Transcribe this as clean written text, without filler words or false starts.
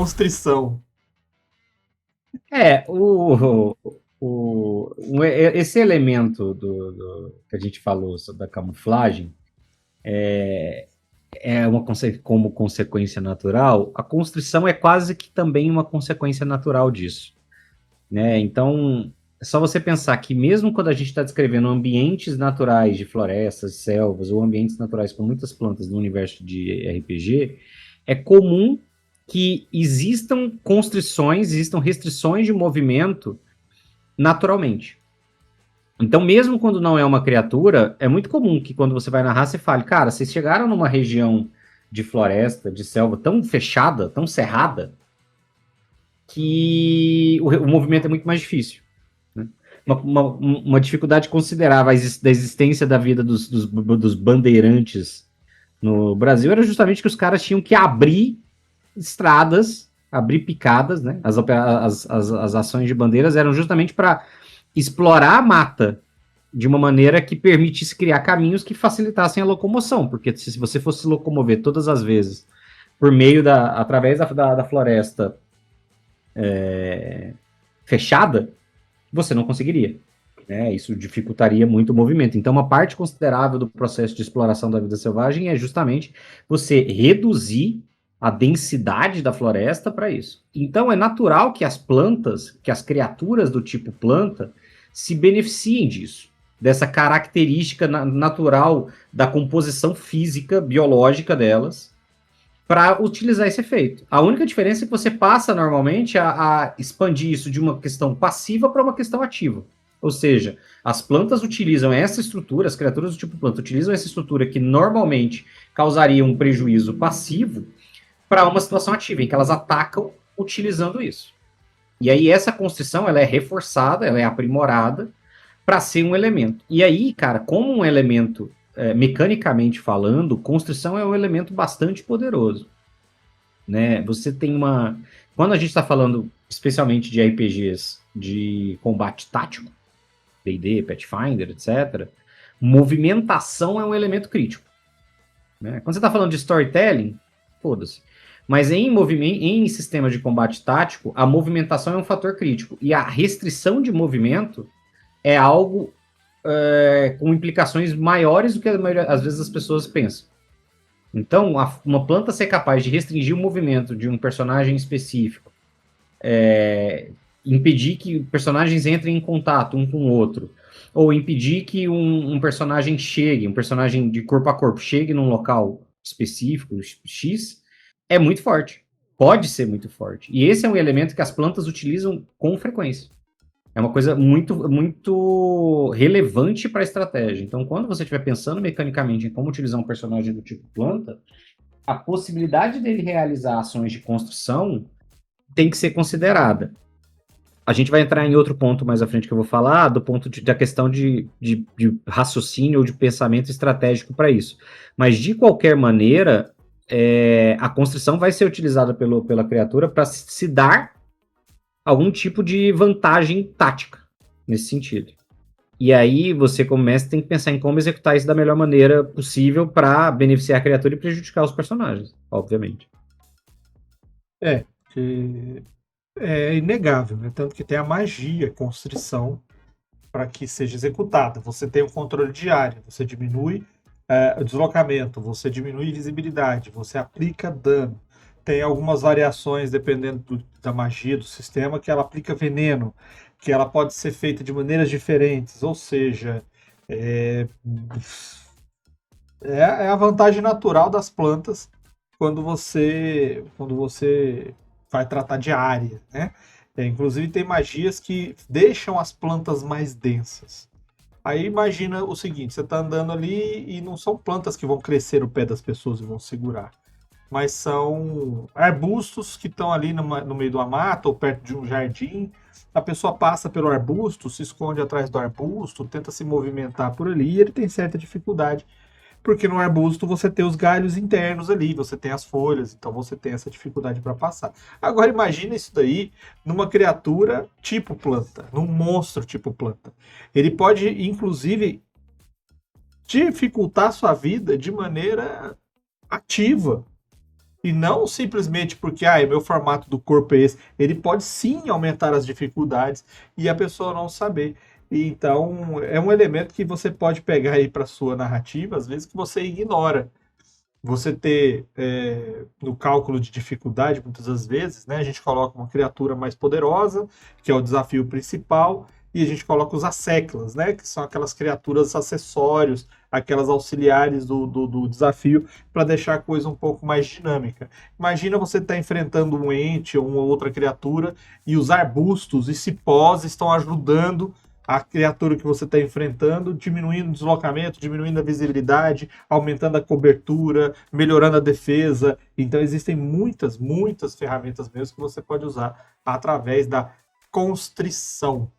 constrição. É, esse elemento que a gente falou sobre a camuflagem é como consequência natural. A constrição é quase que também uma consequência natural disso, né? Então, é só você pensar que mesmo quando a gente está descrevendo ambientes naturais de florestas, selvas ou ambientes naturais com muitas plantas no universo de RPG, é comum que existam constrições, existam restrições de movimento naturalmente. Então, mesmo quando não é uma criatura, é muito comum que quando você vai narrar, você fale, cara, vocês chegaram numa região de floresta, de selva tão fechada, tão cerrada, que o movimento é muito mais difícil. Né? Uma dificuldade considerável da existência da vida dos bandeirantes no Brasil era justamente que os caras tinham que abrir estradas, abrir picadas, né? As ações de bandeiras eram justamente para explorar a mata de uma maneira que permitisse criar caminhos que facilitassem a locomoção, porque se você fosse locomover todas as vezes por meio através da floresta fechada, você não conseguiria. Né? Isso dificultaria muito o movimento. Então, uma parte considerável do processo de exploração da vida selvagem é justamente você reduzir a densidade da floresta para isso. Então, é natural que as plantas, que as criaturas do tipo planta, se beneficiem disso, dessa característica natural da composição física, biológica delas, para utilizar esse efeito. A única diferença é que você passa normalmente a expandir isso de uma questão passiva para uma questão ativa. Ou seja, as plantas utilizam essa estrutura, as criaturas do tipo planta utilizam essa estrutura que normalmente causaria um prejuízo passivo para uma situação ativa, em que elas atacam utilizando isso. E aí essa construção ela é reforçada, ela é aprimorada para ser um elemento. E aí, cara, como um elemento mecanicamente falando, construção é um elemento bastante poderoso, né? Você tem uma, quando a gente está falando especialmente de RPGs de combate tático, D&D, Pathfinder, etc., movimentação é um elemento crítico, né? Quando você está falando de storytelling, foda-se. Mas em sistemas de combate tático, a movimentação é um fator crítico. E a restrição de movimento é algo com implicações maiores do que às vezes as pessoas pensam. Então, uma planta ser capaz de restringir o movimento de um personagem específico, impedir que personagens entrem em contato um com o outro, ou impedir que um personagem chegue, um personagem de corpo a corpo, chegue num local específico, X, é muito forte. Pode ser muito forte. E esse é um elemento que as plantas utilizam com frequência. É uma coisa muito, muito relevante para a estratégia. Então, quando você estiver pensando mecanicamente em como utilizar um personagem do tipo planta, a possibilidade dele realizar ações de construção tem que ser considerada. A gente vai entrar em outro ponto mais à frente que eu vou falar, do ponto da questão de raciocínio ou de pensamento estratégico para isso. Mas, de qualquer maneira, a construção vai ser utilizada pela criatura para se dar algum tipo de vantagem tática nesse sentido. E aí você, como mestre, tem que pensar em como executar isso da melhor maneira possível para beneficiar a criatura e prejudicar os personagens, obviamente. Que é inegável, né? Tanto que tem a magia, constrição, para que seja executada. Você tem o controle de área, você diminui o deslocamento, você diminui visibilidade, você aplica dano. Tem algumas variações dependendo da magia do sistema, que ela aplica veneno, que ela pode ser feita de maneiras diferentes, ou seja, é, é a vantagem natural das plantas quando você vai tratar de área, né? Inclusive tem magias que deixam as plantas mais densas. Aí imagina o seguinte, você está andando ali e não são plantas que vão crescer o pé das pessoas e vão segurar, mas são arbustos que estão ali no meio de uma mata ou perto de um jardim. A pessoa passa pelo arbusto, se esconde atrás do arbusto, tenta se movimentar por ali e ele tem certa dificuldade porque no arbusto você tem os galhos internos ali, você tem as folhas, então você tem essa dificuldade para passar. Agora imagina isso daí numa criatura tipo planta, num monstro tipo planta. Ele pode, inclusive, dificultar a sua vida de maneira ativa. E não simplesmente porque, meu formato do corpo é esse. Ele pode sim aumentar as dificuldades e a pessoa não saber. Então, é um elemento que você pode pegar aí para sua narrativa, às vezes que você ignora. Você ter no cálculo de dificuldade, muitas das vezes, né, a gente coloca uma criatura mais poderosa, que é o desafio principal, e a gente coloca os asseclas, né, que são aquelas criaturas acessórios, aquelas auxiliares do desafio, para deixar a coisa um pouco mais dinâmica. Imagina você estar enfrentando um ente ou uma outra criatura e os arbustos e cipós estão ajudando a criatura que você está enfrentando, diminuindo o deslocamento, diminuindo a visibilidade, aumentando a cobertura, melhorando a defesa. Então existem muitas ferramentas mesmo que você pode usar através da constrição.